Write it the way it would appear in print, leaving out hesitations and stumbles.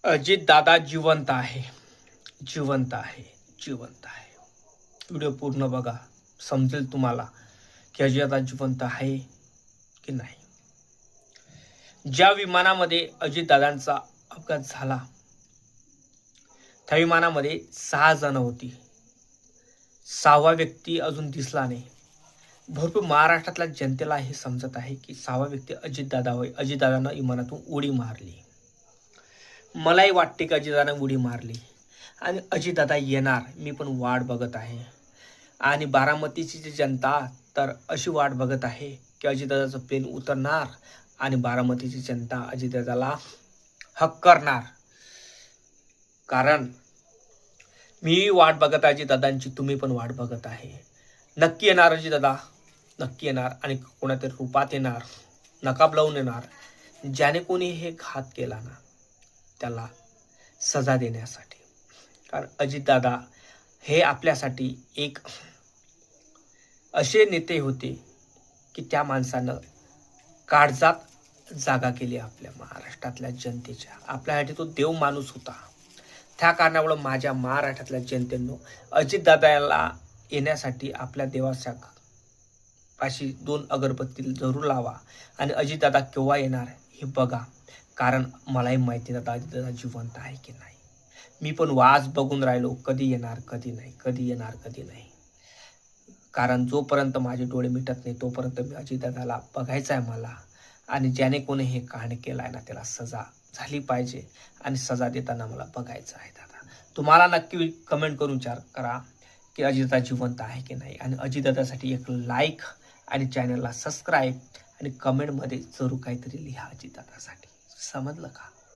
अजित दादा जिवंत आहे, जिवंत आहे, जिवंत आहे. व्हिडिओ पूर्ण बघा, समजेल तुम्हाला की अजित दादा जिवंत आहे की नाही. ज्या विमानामध्ये अजित दादांचा अपघात झाला त्या विमानामध्ये 6 जण होती. 6वा व्यक्ती अजून दिसला नाही. भरपूर महाराष्ट्रातल्या जनतेला हे समजत आहे की 6वा व्यक्ती अजितदादा होय. अजितदादांना विमानातून उडी मारली. मलाही वाटते की अजितदादांना उडी मारली आणि अजितदादा येणार. मी पण वाट बघत आहे आणि बारामतीची जी जनता तर अशी वाट बघत आहे की अजितदादाचं प्लेन उतरणार आणि बारामतीची जनता अजितदादाला हक करणार. कारण मी वाट बघत आहे अजितदादांची, तुम्ही पण वाट बघत आहे. नक्की येणार अजितदादा, नक्की येणार आणि कोणातरी रूपात येणार, नकाब लावून येणार. ज्याने कोणी हे घात केला ना त्याला सजा देण्यासाठी. कारण अजितदादा हे आपल्यासाठी एक असे नेते होते की त्या माणसानं काळजात जागा केली आपल्या महाराष्ट्रातल्या जनतेच्या. आपल्यासाठी तो देव माणूस होता. त्या कारणामुळे माझ्या महाराष्ट्रातल्या जनतेनं अजितदादाला येण्यासाठी आपल्या देवाच्या पाशी 2 अगरबत्ती जरूर लावा आणि अजितदादा केव्हा येणार हे बघा. कारण मलाही माहिती नाही अजितदादा जिवंत आहे की नाही. मी पण वाट बघून राहिलो, कधी येणार कधी नाही, कधी येणार कधी नाही. कारण जोपर्यंत माझे डोळे मिटत नाही तोपर्यंत मी अजितदादाला बघायचं आहे मला. आणि ज्याने कोणी हे कांड केलं आहे ना त्याला सजा झाली पाहिजे आणि सजा देताना मला बघायचं आहे दादा. तुम्हाला नक्की कमेंट करून विचार करा की अजितदादा जिवंत आहे की नाही. आणि अजितदादासाठी एक लाईक आणि चॅनलला सबस्क्राईब आणि कमेंटमध्ये जरूर काहीतरी लिहा अजितदादासाठी. समजलं का?